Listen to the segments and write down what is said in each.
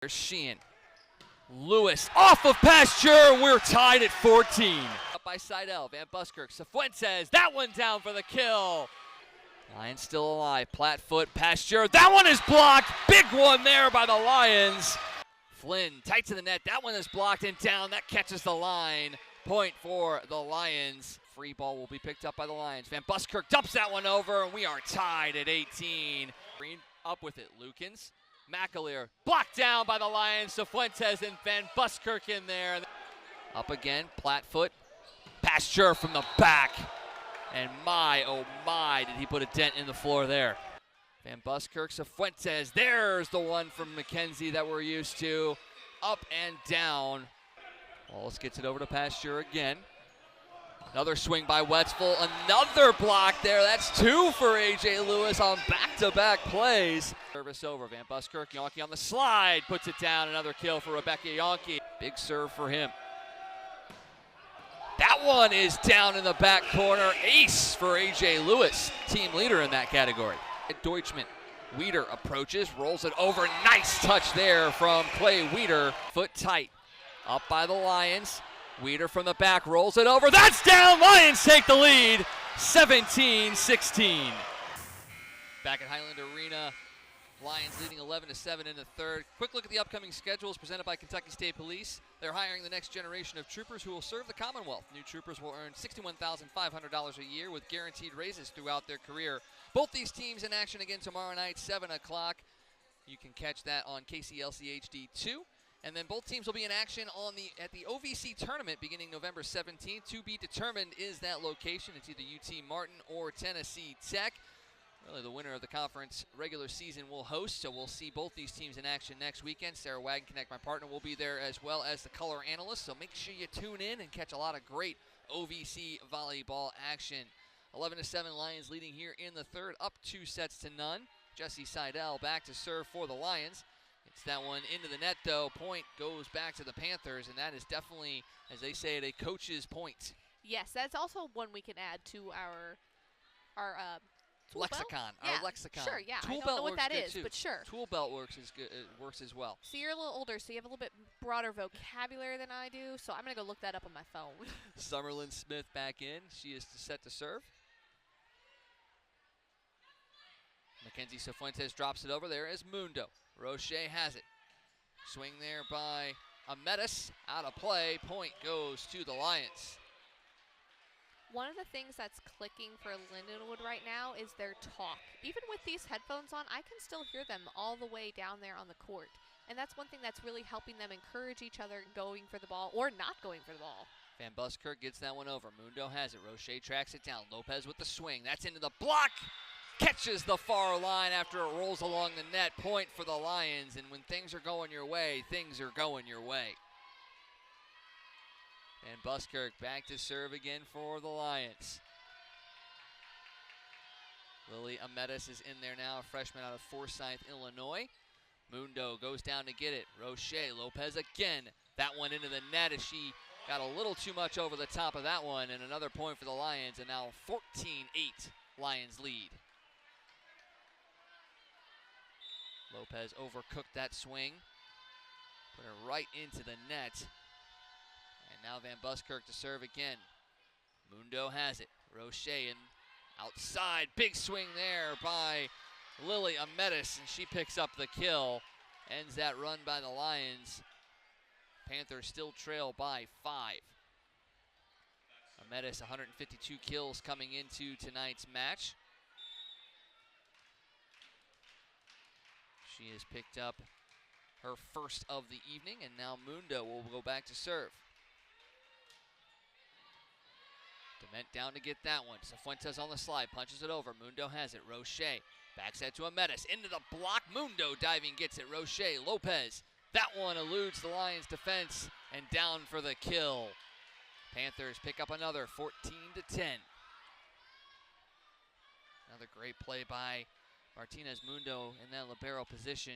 There's Sheehan. Lewis off of Pasture. We're tied at 14. Up by Seidel. Van Buskirk. Cifuentes. That one down for the kill. Lions still alive. Platfoot. Pasture. That one is blocked. Big one there by the Lions. Flynn tight to the net. That one is blocked and down. That catches the line. Point for the Lions. Free ball will be picked up by the Lions. Van Buskirk dumps that one over, and we are tied at 18. Green up with it. Lukens. McAleer blocked down by the Lions. Cifuentes and Van Buskirk in there. Up again. Platfoot. Pasture from the back. And my, oh my, did he put a dent in the floor there. Van Buskirk, Cifuentes. There's the one from McKenzie that we're used to. Up and down. Wallace gets it over to Pasture again. Another swing by Wetzel. Another block there. That's two for A.J. Lewis on back-to-back plays. Service over. Van Buskirk, Yonke on the slide. Puts it down. Another kill for Rebecca Yonke. Big serve for him. That one is down in the back corner. Ace for A.J. Lewis. Team leader in that category. Deutschman. Weeder approaches. Rolls it over. Nice touch there from Clay Weeder. Foot tight. Up by the Lions. Weeder from the back rolls it over. That's down. Lions take the lead. 17-16. Back at Highland Arena. Lions leading 11-7 in the third. Quick look at the upcoming schedules presented by Kentucky State Police. They're hiring the next generation of troopers who will serve the Commonwealth. New troopers will earn $61,500 a year with guaranteed raises throughout their career. Both these teams in action again tomorrow night, 7 o'clock. You can catch that on KCLC HD2. And then both teams will be in action at the OVC tournament beginning November 17th. To be determined is that location. It's either UT Martin or Tennessee Tech. Really, the winner of the conference regular season will host, so we'll see both these teams in action next weekend. Sarah Wagenknecht, my partner, will be there as well as the color analyst, so make sure you tune in and catch a lot of great OVC volleyball action. 11-7 Lions leading here in the third, up 2-0. Jesse Seidel back to serve for the Lions. It's that one into the net, though. Point goes back to the Panthers, and that is definitely, as they say it, a coach's point. Yes, that's also one we can add to our lexicon. Yeah, our lexicon. Sure, yeah. Tool I don't belt know what that is, too. but sure. Tool belt works as good. It works as well. So you're a little older, so you have a little bit broader vocabulary than I do. So I'm gonna go look that up on my phone. Summerlin Smith back in. She is set to serve. Mackenzie Cifuentes drops it over. There is Mundo. Roche has it. Swing there by Ametis. Out of play. Point goes to the Lions. One of the things that's clicking for Lindenwood right now is their talk. Even with these headphones on, I can still hear them all the way down there on the court. And that's one thing that's really helping them encourage each other going for the ball or not going for the ball. Van Buskirk gets that one over. Mundo has it. Roche tracks it down. Lopez with the swing. That's into the block. Catches the far line after it rolls along the net. Point for the Lions. And when things are going your way, things are going your way. And Buskirk back to serve again for the Lions. Lily Ametis is in there now, a freshman out of Forsyth, Illinois. Mundo goes down to get it. Roche, Lopez again. That one into the net as she got a little too much over the top of that one. And another point for the Lions, and now 14-8 Lions lead. Lopez overcooked that swing. Put it right into the net. And now Van Buskirk to serve again. Mundo has it. Roche in outside. Big swing there by Lily Ametis, and she picks up the kill. Ends that run by the Lions. Panthers still trail by 5. Ametis, 152 kills coming into tonight's match. She has picked up her first of the evening, and now Mundo will go back to serve. Dement down to get that one. Cifuentes on the slide, punches it over. Mundo has it. Roche backs that to Ametis. Into the block. Mundo diving gets it. Roche, Lopez. That one eludes the Lions defense and down for the kill. Panthers pick up another 14-10. Another great play by Martinez Mundo in that libero position,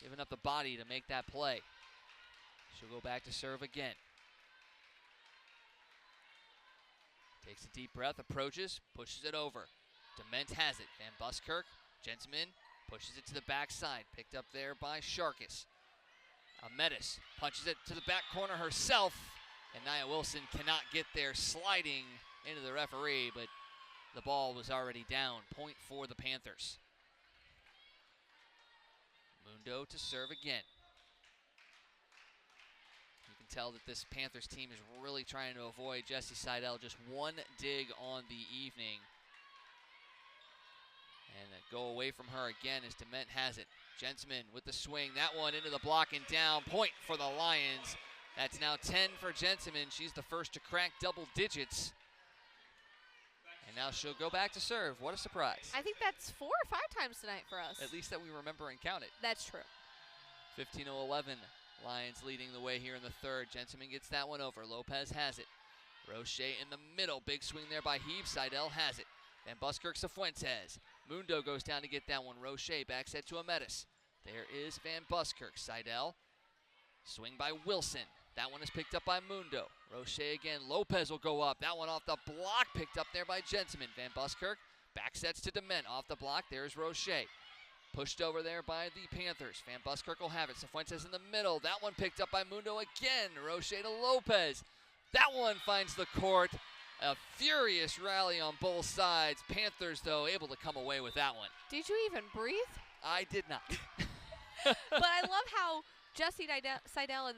giving up the body to make that play. She'll go back to serve again. Takes a deep breath, approaches, pushes it over. Dement has it. Van Buskirk, Gentleman pushes it to the backside. Picked up there by Sharkus. Ametis punches it to the back corner herself, and Nia Wilson cannot get there, sliding into the referee, but the ball was already down. Point for the Panthers. Mundo to serve again. You can tell that this Panthers team is really trying to avoid Jessie Seidel. Just one dig on the evening. And a go away from her again as Dement has it. Gentleman with the swing. That one into the block and down. Point for the Lions. That's now 10 for Gentleman. She's the first to crack double digits. And now she'll go back to serve. What a surprise. I think that's 4 or 5 times tonight for us. At least that we remember and count it. That's true. 15-11. Lions leading the way here in the third. Gentleman gets that one over. Lopez has it. Roche in the middle. Big swing there by Heeb. Seidel has it. Van Buskirk Cifuentes. Mundo goes down to get that one. Roche backs it to Ametis. There is Van Buskirk. Seidel. Swing by Wilson. That one is picked up by Mundo. Roche again. Lopez will go up. That one off the block. Picked up there by Gentleman. Van Buskirk back sets to Dement. Off the block. There's Roche. Pushed over there by the Panthers. Van Buskirk will have it. Cifuentes in the middle. That one picked up by Mundo again. Roche to Lopez. That one finds the court. A furious rally on both sides. Panthers, though, able to come away with that one. Did you even breathe? I did not. But I love how Jessie Seidel in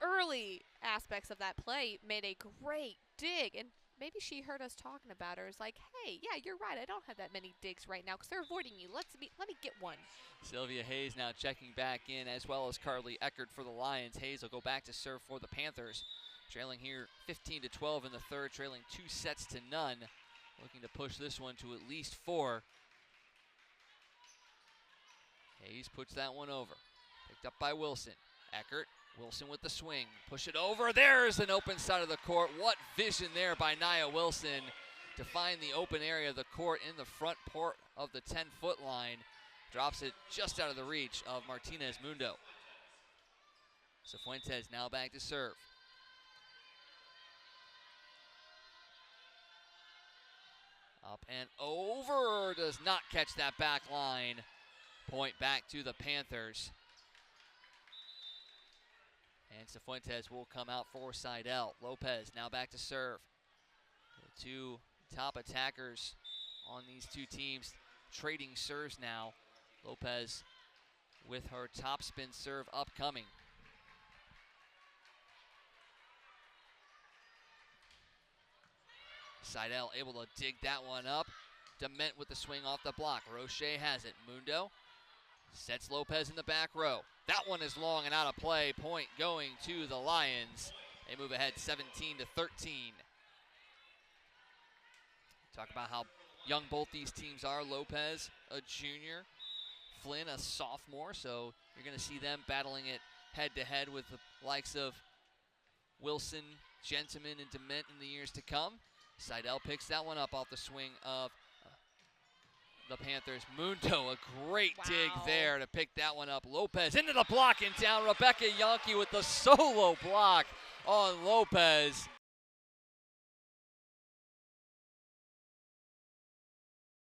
early aspects of that play made a great dig. And maybe she heard us talking about her. It's like, hey, yeah, you're right. I don't have that many digs right now because they're avoiding you. Let me get one. Sylvia Hayes now checking back in, as well as Carly Eckert for the Lions. Hayes will go back to serve for the Panthers. Trailing here 15-12 in the third, trailing 2 sets to none. Looking to push this one to at least 4. Hayes puts that one over. Picked up by Wilson. Eckert, Wilson with the swing. Push it over. There's an open side of the court. What vision there by Nia Wilson to find the open area of the court in the front port of the 10-foot line. Drops it just out of the reach of Martinez Mundo. Cifuentes now back to serve. Up and over, does not catch that back line. Point back to the Panthers. And Cifuentes will come out for Seidel. Lopez now back to serve. The 2 top attackers on these 2 teams trading serves now. Lopez with her top spin serve upcoming. Seidel able to dig that one up. Dement with the swing off the block. Roche has it. Mundo sets Lopez in the back row. That one is long and out of play. Point going to the Lions. They move ahead 17-13. Talk about how young both these teams are. Lopez, a junior. Flynn, a sophomore. So you're going to see them battling it head-to-head with the likes of Wilson, Gentleman, and Dement in the years to come. Seidel picks that one up off the swing of the Panthers. Mundo, a great dig there to pick that one up. Lopez into the block and down. Rebecca Yankee with the solo block on Lopez.